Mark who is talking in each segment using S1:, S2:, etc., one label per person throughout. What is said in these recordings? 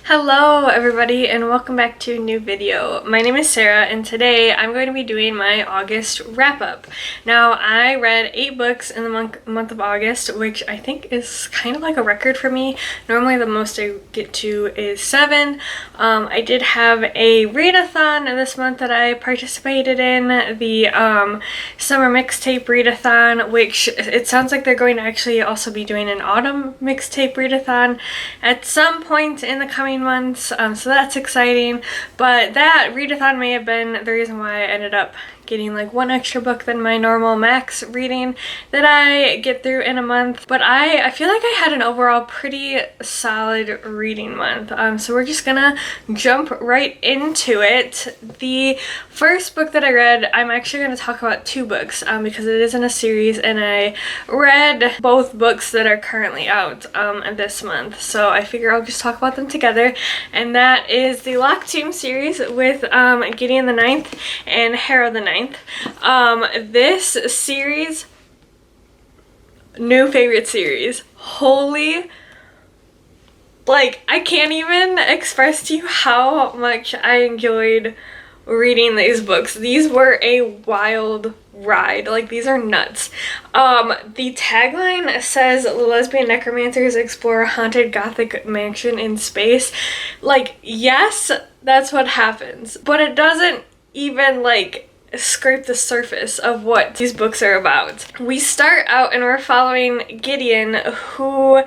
S1: Hello everybody and welcome back to a new video. My name is Sarah and today I'm going to be doing my August wrap-up. Now I read 8 books in the month of August, which I think is kind of like a record for me. Normally the most I get to is 7. I did have a readathon this month that I participated in, the summer mixtape readathon, which it sounds like they're going to actually also be doing an autumn mixtape readathon at some point in the coming months, so that's exciting. But that readathon may have been the reason why I ended up getting like 1 extra book than my normal max reading that I get through in a month. But I feel like I had an overall pretty solid reading month, so we're just gonna jump right into it. The first book that I read, I'm actually going to talk about 2 books because it is in a series and I read both books that are currently out this month, so I figure I'll just talk about them together, and that is the Lock Tomb series with Gideon the Ninth and Harrow the Ninth. This series, new favorite series. Holy, like, I can't even express to you how much I enjoyed reading these books. These were a wild ride. Like, these are nuts. The tagline says lesbian necromancers explore a haunted gothic mansion in space. Like, yes, that's what happens, but it doesn't even like scrape the surface of what these books are about. We start out and we're following Gideon, who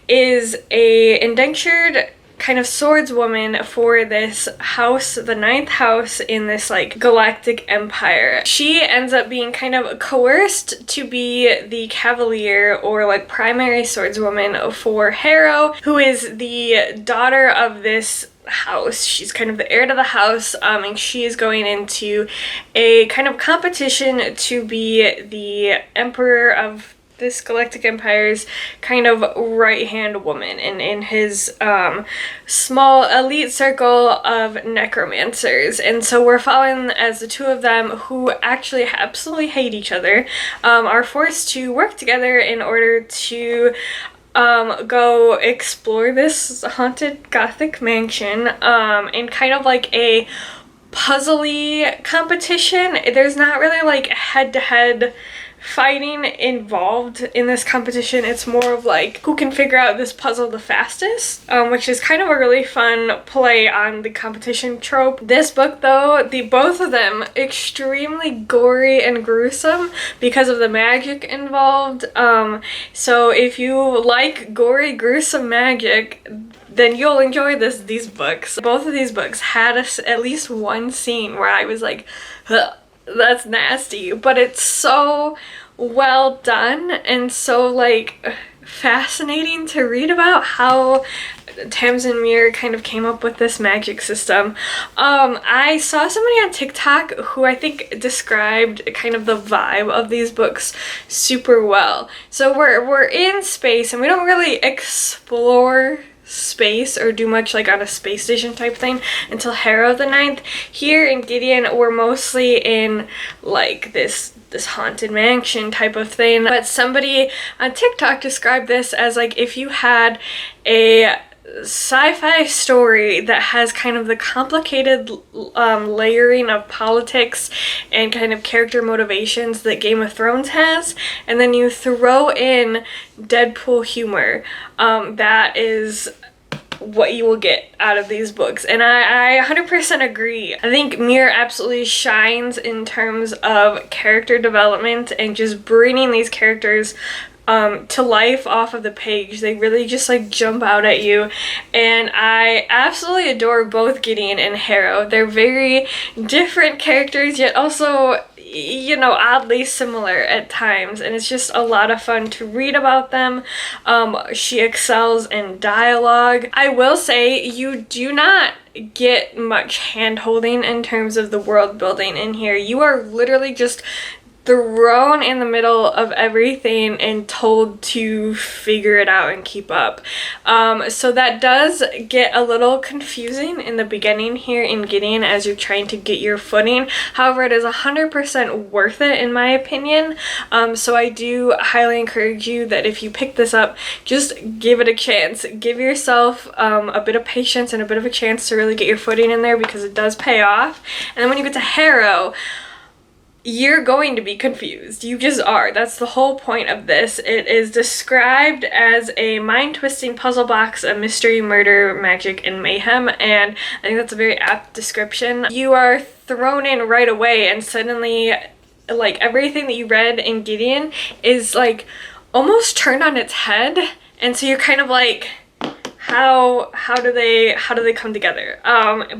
S1: is a indentured kind of swordswoman for this house, the 9th house in this like galactic empire. She ends up being kind of coerced to be the cavalier or like primary swordswoman for Harrow, who is the daughter of this house. She's kind of the heir to the house, and she is going into a kind of competition to be the emperor of this galactic empire's kind of right-hand woman in his small elite circle of necromancers. And so we're following as the 2 of them, who actually absolutely hate each other, are forced to work together in order to go explore this haunted gothic mansion in kind of like a puzzly competition. There's not really like head-to-head fighting involved in this competition. It's more of like who can figure out this puzzle the fastest, which is kind of a really fun play on the competition trope. This book though, both of them extremely gory and gruesome because of the magic involved. So if you like gory, gruesome magic, then you'll enjoy these books. Both of these books had at least one scene where I was like, ugh, that's nasty, but it's so well done and so like fascinating to read about how Tamsin Muir kind of came up with this magic system. I saw somebody on TikTok who I think described kind of the vibe of these books super well. So we're in space and we don't really explore space or do much like on a space station type thing until Harrow the Ninth. Here in Gideon, we're mostly in like this haunted mansion type of thing, but somebody on TikTok described this as like if you had a sci-fi story that has kind of the complicated layering of politics and kind of character motivations that Game of Thrones has, and then you throw in Deadpool humor, that is what you will get out of these books. And I 100% agree. I think Muir absolutely shines in terms of character development and just bringing these characters to life off of the page. They really just like jump out at you, and I absolutely adore both Gideon and Harrow. They're very different characters, yet also, you know, oddly similar at times, and it's just a lot of fun to read about them. She excels in dialogue. I will say you do not get much hand-holding in terms of the world building in here. You are literally just thrown in the middle of everything and told to figure it out and keep up. So that does get a little confusing in the beginning here in Gideon as you're trying to get your footing. However, it is 100% worth it in my opinion. So I do highly encourage you that if you pick this up, just give it a chance. Give yourself a bit of patience and a bit of a chance to really get your footing in there, because it does pay off. And then when you get to Harrow, you're going to be confused. You just are. That's the whole point of this. It is described as a mind-twisting puzzle box of mystery, murder, magic, and mayhem, and I think that's a very apt description. You are thrown in right away, and suddenly, like, everything that you read in Gideon is, like, almost turned on its head, and so you're kind of like, how do they come together?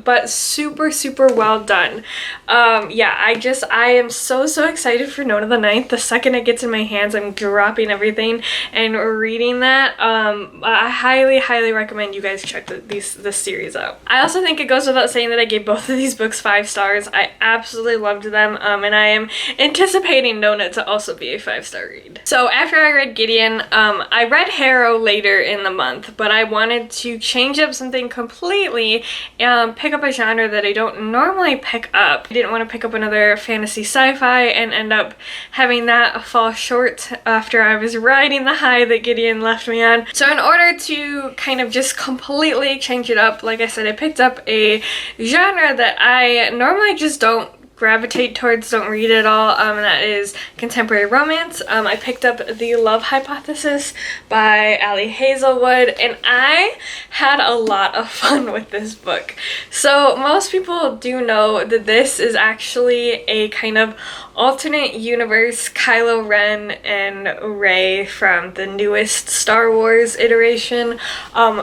S1: But super well done. Yeah, I am so excited for Note of the Ninth. The second it gets in my hands, I'm dropping everything and reading that. I highly recommend you guys check this series out. I also think it goes without saying that I gave both of these books 5 stars. I absolutely loved them, and I am anticipating Nona to also be a 5-star read. So after I read Gideon, I read Harrow later in the month, but I wanted to change up something completely and pick up a genre that I don't normally pick up. I didn't want to pick up another fantasy sci-fi and end up having that fall short after I was riding the high that Gideon left me on. So in order to kind of just completely change it up, like I said, I picked up a genre that I normally just don't gravitate towards, don't read at all, and that is contemporary romance. I picked up The Love Hypothesis by Ali Hazelwood, and I had a lot of fun with this book. So most people do know that this is actually a kind of alternate universe Kylo Ren and Rey from the newest Star Wars iteration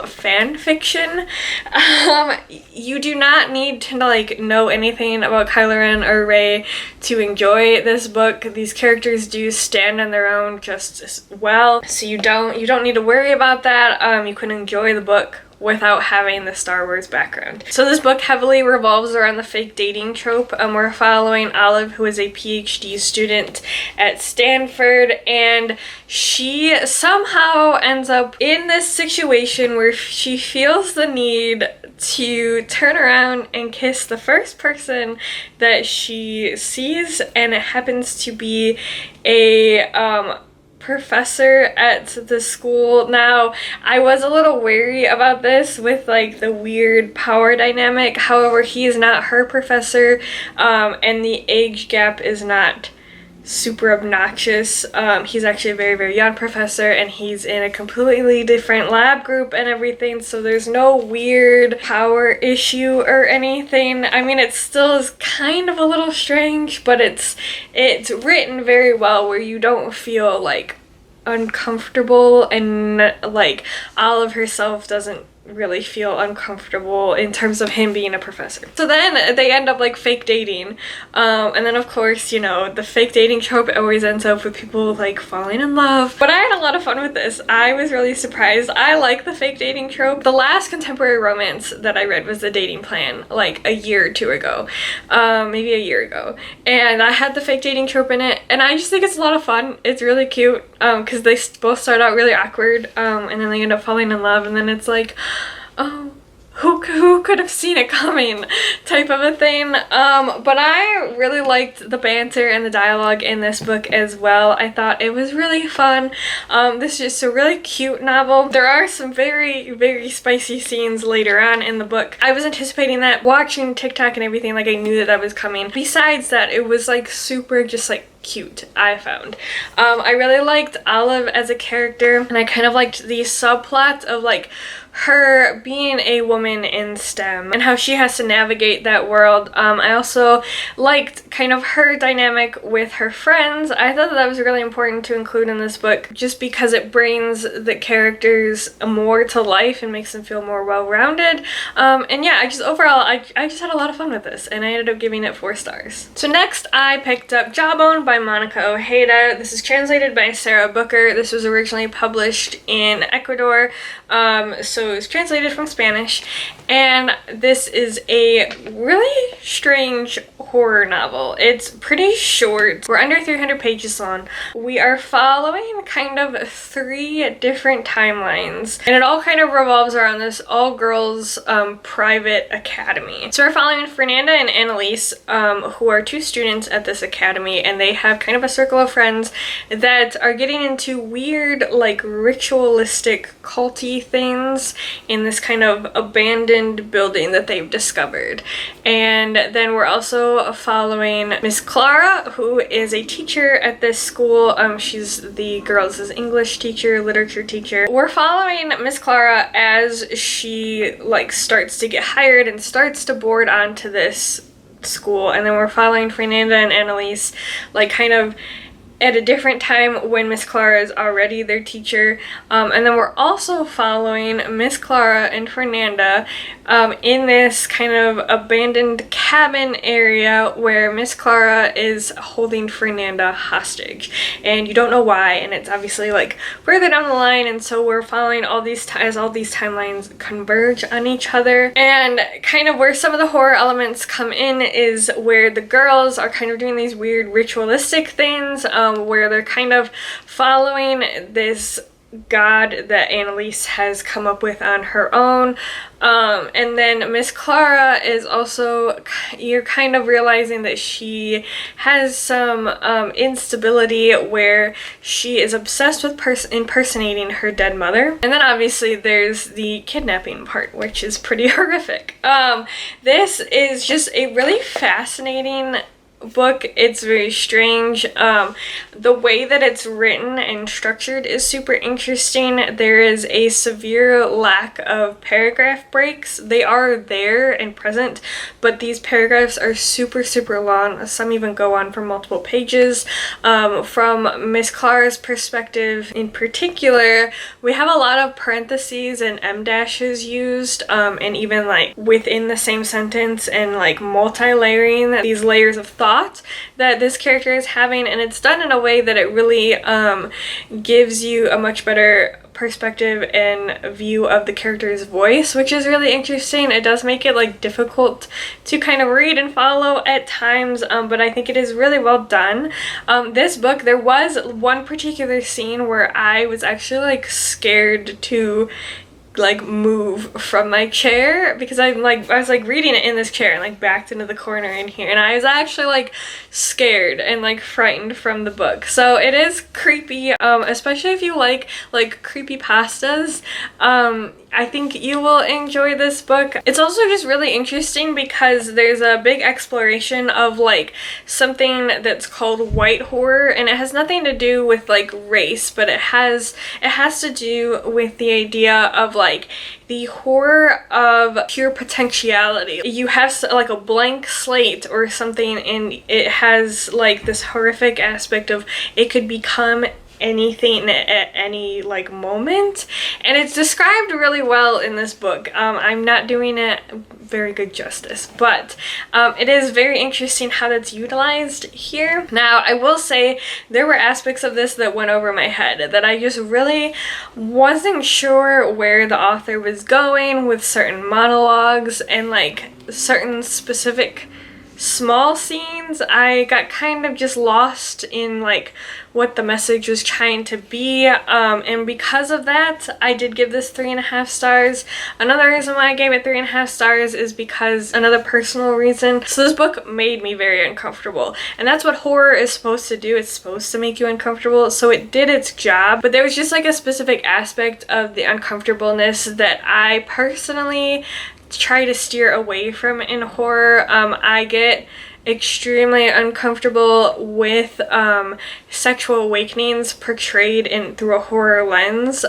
S1: fan fiction. You do not need to like know anything about Kylo Ren or Rey to enjoy this book. These characters do stand on their own just as well, so you don't need to worry about that. You can enjoy the book without having the Star Wars background. So this book heavily revolves around the fake dating trope. We're following Olive, who is a PhD student at Stanford, and she somehow ends up in this situation where she feels the need to turn around and kiss the first person that she sees, and it happens to be a professor at the school. Now, I was a little wary about this with like the weird power dynamic. However, he is not her professor, and the age gap is not super obnoxious. He's actually a very young professor, and he's in a completely different lab group and everything, so there's no weird power issue or anything. I mean, it still is kind of a little strange, but it's written very well where you don't feel like uncomfortable, and like Olive herself doesn't really feel uncomfortable in terms of him being a professor. So then they end up like fake dating, and then of course, you know, the fake dating trope always ends up with people like falling in love. But I had a lot of fun with this. I was really surprised. I like the fake dating trope. The last contemporary romance that I read was The Dating Plan, like a year or two ago, maybe a year ago, and I had the fake dating trope in it, and I just think it's a lot of fun. It's really cute because they both start out really awkward, and then they end up falling in love, and then it's like, oh, who could have seen it coming type of a thing. But I really liked the banter and the dialogue in this book as well. I thought it was really fun. This is just a really cute novel. There are some very spicy scenes later on in the book. I was anticipating that, watching TikTok and everything, like I knew that was coming. Besides that, it was like super just like cute, I found. I really liked Olive as a character, and I kind of liked the subplot of like her being a woman in STEM and how she has to navigate that world. I also liked kind of her dynamic with her friends. I thought that was really important to include in this book just because it brings the characters more to life and makes them feel more well-rounded. And yeah, overall I just had a lot of fun with this, and I ended up giving it 4 stars. So next I picked up Jawbone by Monica Ojeda. This is translated by Sarah Booker. This was originally published in Ecuador, so it was translated from Spanish, and this is a really strange horror novel. It's pretty short. We're under 300 pages long. We are following kind of 3 different timelines, and it all kind of revolves around this all-girls private academy. So we're following Fernanda and Annalise, who are 2 students at this academy, and they have kind of a circle of friends that are getting into weird, like, ritualistic, culty things in this kind of abandoned building that they've discovered. And then we're also following Miss Clara, who is a teacher at this school. She's the girls' English teacher, literature teacher. We're following Miss Clara as she, like, starts to get hired and starts to board onto this school. And then we're following Fernanda and Annalise, like, kind of at a different time when Miss Clara is already their teacher. And then we're also following Miss Clara and Fernanda in this kind of abandoned cabin area where Miss Clara is holding Fernanda hostage. And you don't know why, and it's obviously like further down the line, and so we're following all these timelines converge on each other. And kind of where some of the horror elements come in is where the girls are kind of doing these weird ritualistic things, where they're kind of following this god that Annalise has come up with on her own. And then Miss Clara is also, you're kind of realizing that she has some instability where she is obsessed with impersonating her dead mother. And then obviously there's the kidnapping part, which is pretty horrific. This is just a really fascinating book. It's very strange. The way that it's written and structured is super interesting. There is a severe lack of paragraph breaks. They are there and present, but these paragraphs are super, super long. Some even go on for multiple pages. From Miss Clara's perspective in particular, we have a lot of parentheses and em dashes used, and even like within the same sentence, and like multi-layering these layers of thought that this character is having, and it's done in a way that it really gives you a much better perspective and view of the character's voice, which is really interesting. It does make it like difficult to kind of read and follow at times, but I think it is really well done. This book, there was one particular scene where I was actually like scared to like move from my chair, because I was like reading it in this chair and like backed into the corner in here, and I was actually like scared and like frightened from the book. So it is creepy, especially if you like creepy pastas. I think you will enjoy this book. It's also just really interesting because there's a big exploration of like something that's called white horror, and it has nothing to do with like race, but it has to do with the idea of like the horror of pure potentiality. You have like a blank slate or something, and it has like this horrific aspect of it could become anything at any like moment, and it's described really well in this book. I'm not doing it very good justice, but it is very interesting how that's utilized here. Now, I will say there were aspects of this that went over my head, that I just really wasn't sure where the author was going with certain monologues and like certain specific small scenes. I got kind of just lost in like what the message was trying to be, and because of that I did give this 3.5 stars. Another reason why I gave it 3.5 stars is because another personal reason. So this book made me very uncomfortable, and that's what horror is supposed to do. It's supposed to make you uncomfortable, so it did its job, but there was just like a specific aspect of the uncomfortableness that I personally try to steer away from in horror. I get extremely uncomfortable with sexual awakenings portrayed through a horror lens.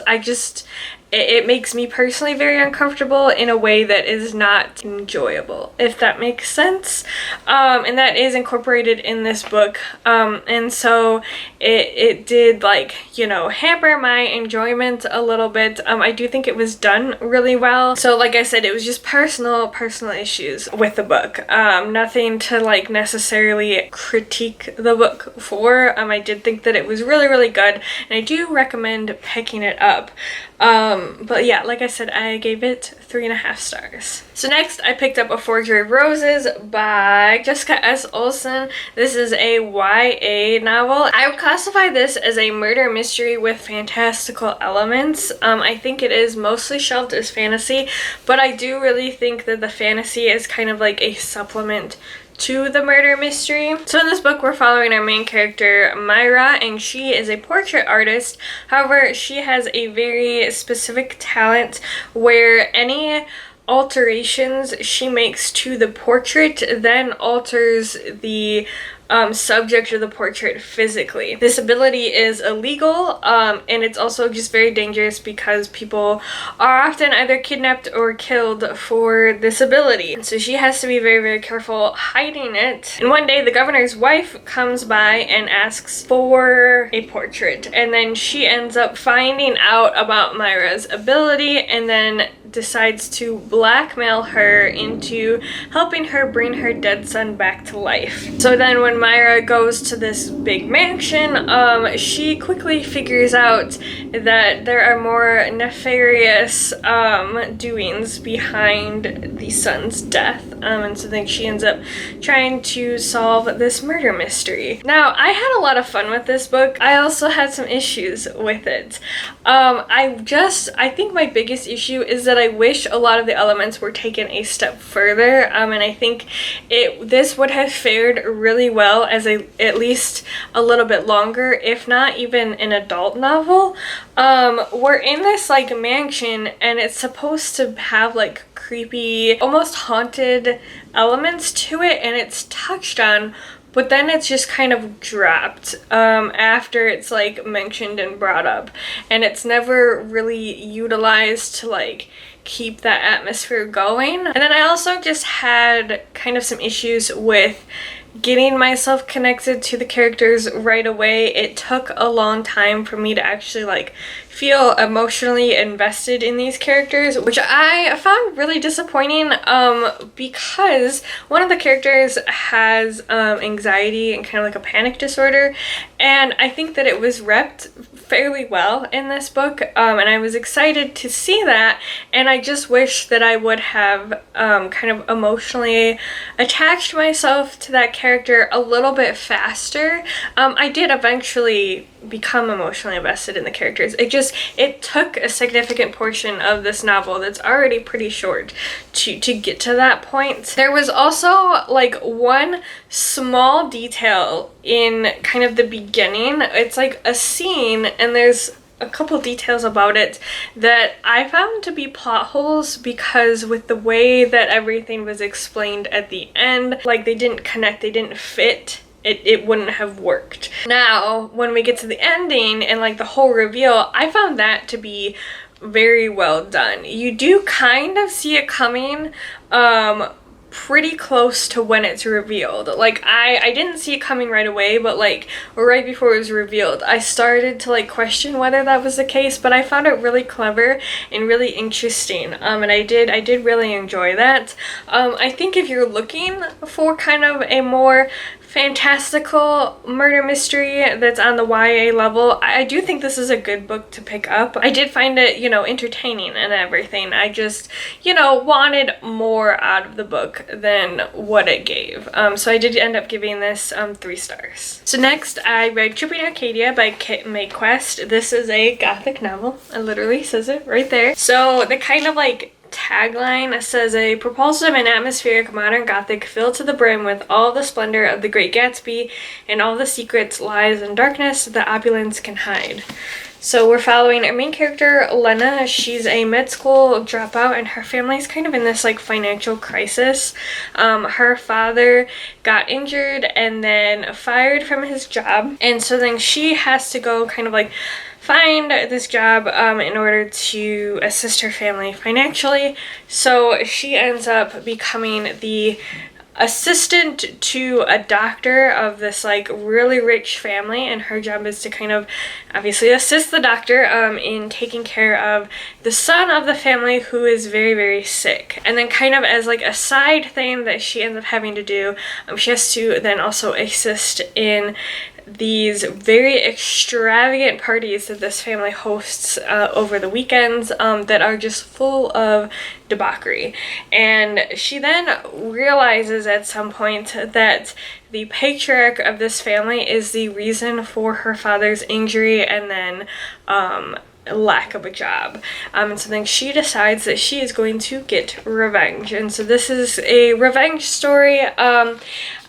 S1: It makes me personally very uncomfortable in a way that is not enjoyable, if that makes sense. And that is incorporated in this book. And so it did, like, you know, hamper my enjoyment a little bit. I do think it was done really well. So like I said, it was just personal issues with the book. Nothing to like necessarily critique the book for. I did think that it was really, really good, and I do recommend picking it up. But yeah, like I said, I gave it 3.5 stars. So next, I picked up A Forgery of Roses by Jessica S. Olsen. This is a YA novel. I would classify this as a murder mystery with fantastical elements. I think it is mostly shelved as fantasy, but I do really think that the fantasy is kind of like a supplement to the murder mystery. So in this book, we're following our main character, Myra, and she is a portrait artist. However, she has a very specific talent where any alterations she makes to the portrait then alters the subject of the portrait physically. This ability is illegal, and it's also just very dangerous because people are often either kidnapped or killed for this ability. So she has to be very, very careful hiding it. And one day the governor's wife comes by and asks for a portrait, and then she ends up finding out about Myra's ability and then decides to blackmail her into helping her bring her dead son back to life. So then when Myra goes to this big mansion, she quickly figures out that there are more nefarious doings behind the son's death, and so then she ends up trying to solve this murder mystery. Now, I had a lot of fun with this book. I also had some issues with it. I think my biggest issue is that I wish a lot of the elements were taken a step further, and I think this would have fared really well as at least a little bit longer, if not even an adult novel. We're in this like mansion, and it's supposed to have like creepy, almost haunted elements to it, and it's touched on, but then it's just kind of dropped after it's like mentioned and brought up, and it's never really utilized to like keep that atmosphere going. And then I also just had kind of some issues with getting myself connected to the characters right away. It took a long time for me to actually like feel emotionally invested in these characters, which I found really disappointing, because one of the characters has anxiety and kind of like a panic disorder, and I think that it was repped fairly well in this book, and I was excited to see that, and I just wish that I would have kind of emotionally attached myself to that character a little bit faster. I did eventually become emotionally invested in the characters. It took a significant portion of this novel that's already pretty short to get to that point. There was also like one small detail in kind of the beginning. It's like a scene, and there's a couple details about it that I found to be plot holes, because with the way that everything was explained at the end, like they didn't connect, they didn't fit. It wouldn't have worked. Now, when we get to the ending and like the whole reveal, I found that to be very well done. You do kind of see it coming pretty close to when it's revealed. Like I didn't see it coming right away, but like right before it was revealed, I started to like question whether that was the case, but I found it really clever and really interesting, and I did really enjoy that. I think if you're looking for kind of a more fantastical murder mystery that's on the YA level, I do think this is a good book to pick up. I did find it, entertaining and everything. I just, wanted more out of the book than what it gave. So I did end up giving this 3 stars. So next, I read Tripping Arcadia by Kit Mayquest. This is a gothic novel. It literally says it right there. So the kind of like tagline says, a propulsive and atmospheric modern gothic filled to the brim with all the splendor of the Great Gatsby and all the secrets, lies, and darkness that opulence can hide. So we're following our main character, Lena. She's a med school dropout, and her family's kind of in this like financial crisis. Her father got injured and then fired from his job, and so then she has to go kind of like find this job in order to assist her family financially. So she ends up becoming the assistant to a doctor of this like really rich family, and her job is to kind of obviously assist the doctor in taking care of the son of the family who is very, very sick. And then kind of as like a side thing that she ends up having to do, she has to then also assist in these very extravagant parties that this family hosts over the weekends that are just full of debauchery. And she then realizes at some point that the patriarch of this family is the reason for her father's injury and then lack of a job. And so then she decides that she is going to get revenge. And so this is a revenge story. And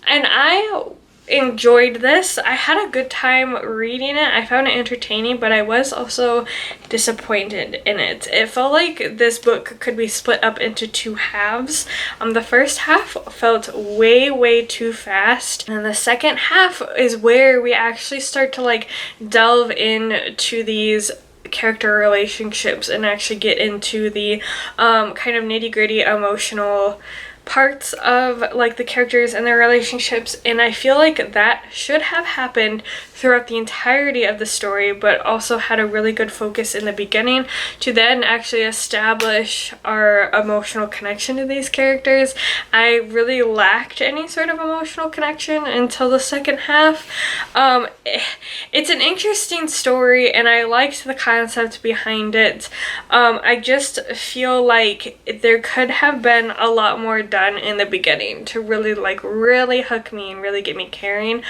S1: I enjoyed this. I had a good time reading it. I found it entertaining, but I was also disappointed in it. It felt like this book could be split up into two halves. The first half felt way too fast, and the second half is where we actually start to like delve into these character relationships and actually get into the kind of nitty-gritty emotional parts of like the characters and their relationships. And I feel like that should have happened throughout the entirety of the story, but also had a really good focus in the beginning to then actually establish our emotional connection to these characters. I really lacked any sort of emotional connection until the second half. It's an interesting story and I liked the concept behind it. I just feel like there could have been a lot more done in the beginning to really hook me and really get me caring.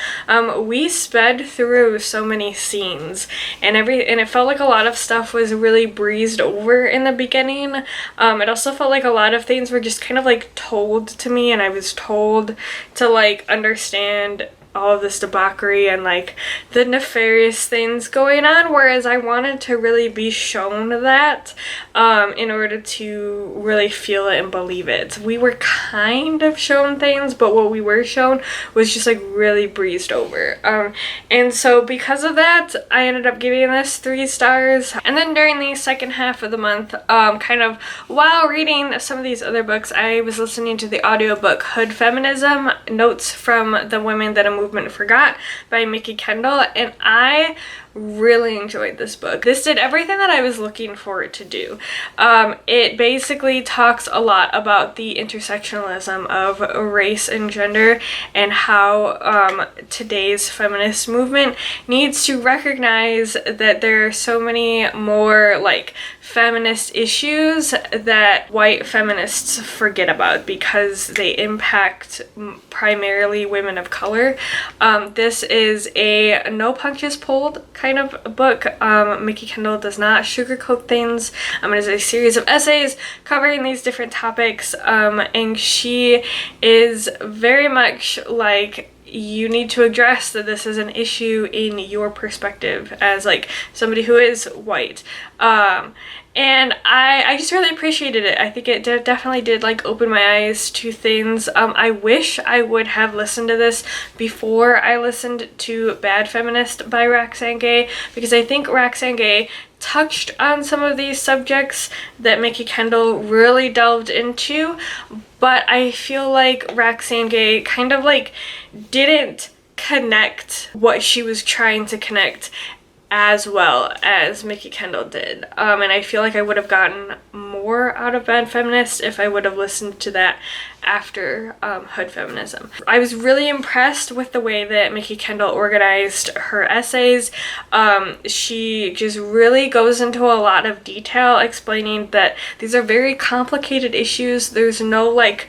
S1: We sped through so many scenes and it felt like a lot of stuff was really breezed over in the beginning. It also felt like a lot of things were just kind of like told to me, and I was told to like understand all of this debauchery and like the nefarious things going on, whereas I wanted to really be shown that in order to really feel it and believe it. We were kind of shown things, but what we were shown was just like really breezed over. And so because of that, I ended up giving this 3 stars. And then during the second half of the month, kind of while reading some of these other books, I was listening to the audiobook Hood Feminism, Notes from the Women That a Movement Forgot by Mickey Kendall, and I really enjoyed this book. This did everything that I was looking for it to do. It basically talks a lot about the intersectionalism of race and gender and how today's feminist movement needs to recognize that there are so many more like feminist issues that white feminists forget about because they impact primarily women of color. This is a no punches pulled kind of book. Mickey Kendall does not sugarcoat things. It is a series of essays covering these different topics, and she is very much like, you need to address that this is an issue in your perspective as like somebody who is white. And I just really appreciated it. I think it definitely did like open my eyes to things. I wish I would have listened to this before I listened to Bad Feminist by Roxane Gay, because I think Roxane Gay touched on some of these subjects that Mickey Kendall really delved into, but I feel like Roxane Gay kind of like didn't connect what she was trying to connect as well as Mickey Kendall did. And I feel like I would have gotten more out of Bad Feminist if I would have listened to that after Hood Feminism. I was really impressed with the way that Mickey Kendall organized her essays. She just really goes into a lot of detail explaining that these are very complicated issues. There's no like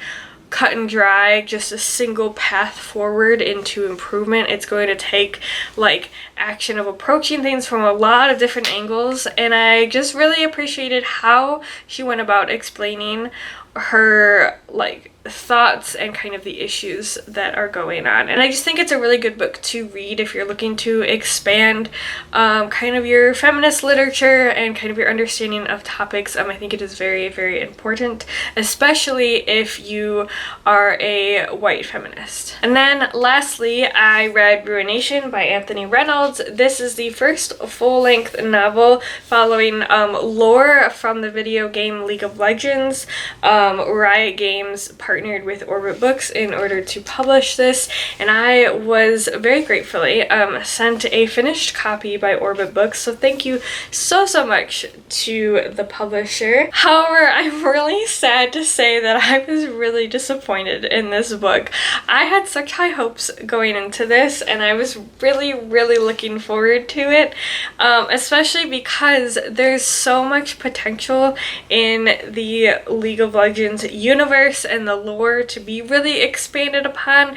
S1: cut and dry, just a single path forward into improvement. It's going to take like action of approaching things from a lot of different angles, and I just really appreciated how she went about explaining her like thoughts and kind of the issues that are going on. And I just think it's a really good book to read if you're looking to expand kind of your feminist literature and kind of your understanding of topics. I think it is very important, especially if you are a white feminist. And then lastly, I read Ruination by Anthony Reynolds. This is the first full-length novel following lore from the video game League of Legends, Riot Games Part partnered with Orbit Books in order to publish this, and I was very gratefully sent a finished copy by Orbit Books, so thank you so much to the publisher. However, I'm really sad to say that I was really disappointed in this book. I had such high hopes going into this, and I was really looking forward to it, especially because there's so much potential in the League of Legends universe and the lore to be really expanded upon,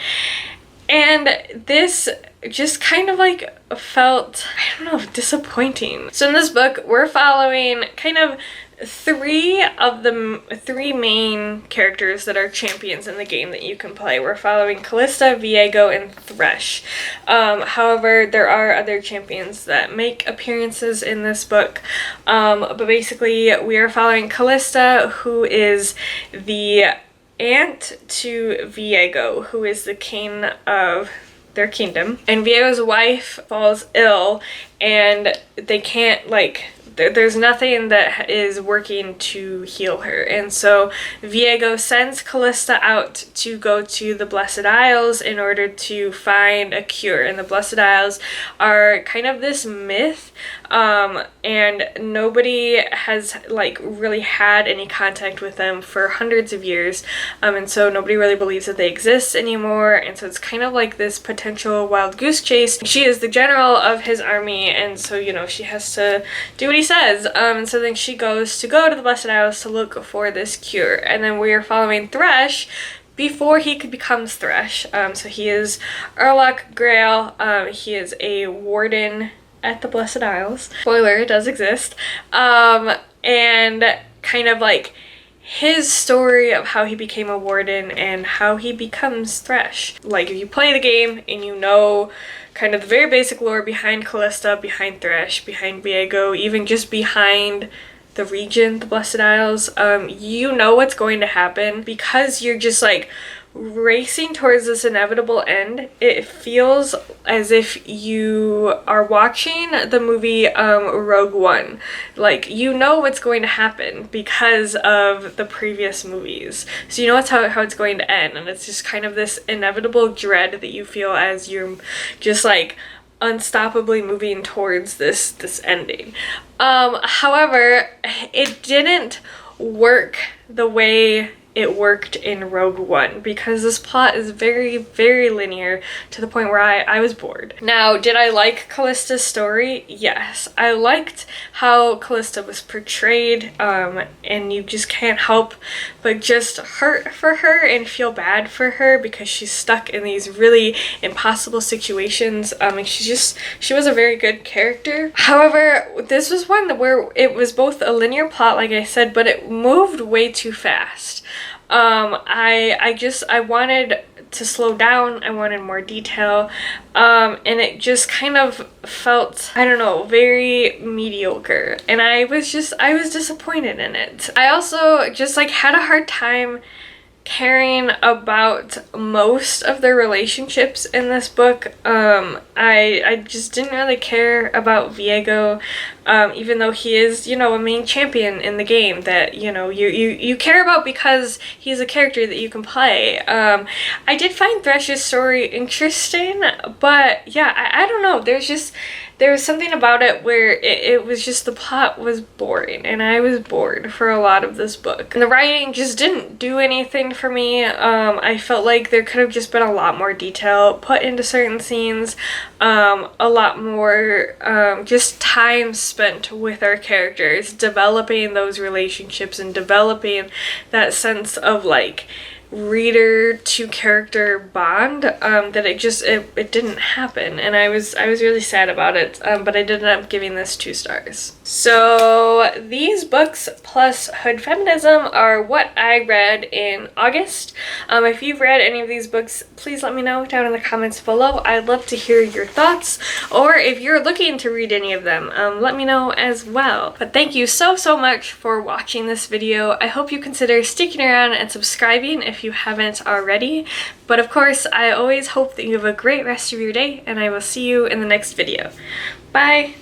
S1: and this just kind of like felt, I don't know, disappointing. So in this book, we're following kind of three main characters that are champions in the game that you can play. We're following Callista, Viego, and Thresh. However, there are other champions that make appearances in this book, but basically we are following Callista, who is the aunt to Viego, who is the king of their kingdom, and Viego's wife falls ill, and they can't, like, there's nothing that is working to heal her, and so Viego sends Callista out to go to the Blessed Isles in order to find a cure. And the Blessed Isles are kind of this myth, and nobody has like really had any contact with them for hundreds of years, and so nobody really believes that they exist anymore, and so it's kind of like this potential wild goose chase. She is the general of his army, and so, you know, she has to do what he says, and so then she goes to the Blessed Isles to look for this cure. And then we are following Thresh before he becomes Thresh. So he is Urlach Grail. He is a warden at the Blessed Isles. Spoiler, it does exist. And kind of like his story of how he became a warden and how he becomes Thresh. Like, if you play the game and you know kind of the very basic lore behind Callista, behind Thresh, behind Viego, even just behind the region, the Blessed Isles, you know what's going to happen because you're just like racing towards this inevitable end. It feels as if you are watching the movie Rogue One. Like, you know what's going to happen because of the previous movies. So you know how it's going to end, and it's just kind of this inevitable dread that you feel as you're just like unstoppably moving towards this ending. However, it didn't work the way it worked in Rogue One, because this plot is very linear to the point where I was bored. Now, did I like Callista's story? Yes. I liked how Callista was portrayed, and you just can't help but just hurt for her and feel bad for her because she's stuck in these really impossible situations, and she was a very good character. However, this was one where it was both a linear plot, like I said, but it moved way too fast. I wanted to slow down, I wanted more detail, and it just kind of felt, I don't know, very mediocre, and I was disappointed in it. I also just like had a hard time caring about most of the relationships in this book. I just didn't really care about Viego, even though he is, you know, a main champion in the game that, you know, you care about because he's a character that you can play. I did find Thresh's story interesting, but yeah, I don't know, there was something about it where it was just, the plot was boring, and I was bored for a lot of this book. And the writing just didn't do anything for me. I felt like there could have just been a lot more detail put into certain scenes, a lot more just time spent with our characters, developing those relationships and developing that sense of like reader to character bond, that it didn't happen, and I was really sad about it, but I did end up giving this 2 stars. So these books plus Hood Feminism are what I read in August. If you've read any of these books, please let me know down in the comments below. I'd love to hear your thoughts, or if you're looking to read any of them, let me know as well. But thank you so much for watching this video. I hope you consider sticking around and subscribing if you haven't already. But of course, I always hope that you have a great rest of your day, and I will see you in the next video. Bye!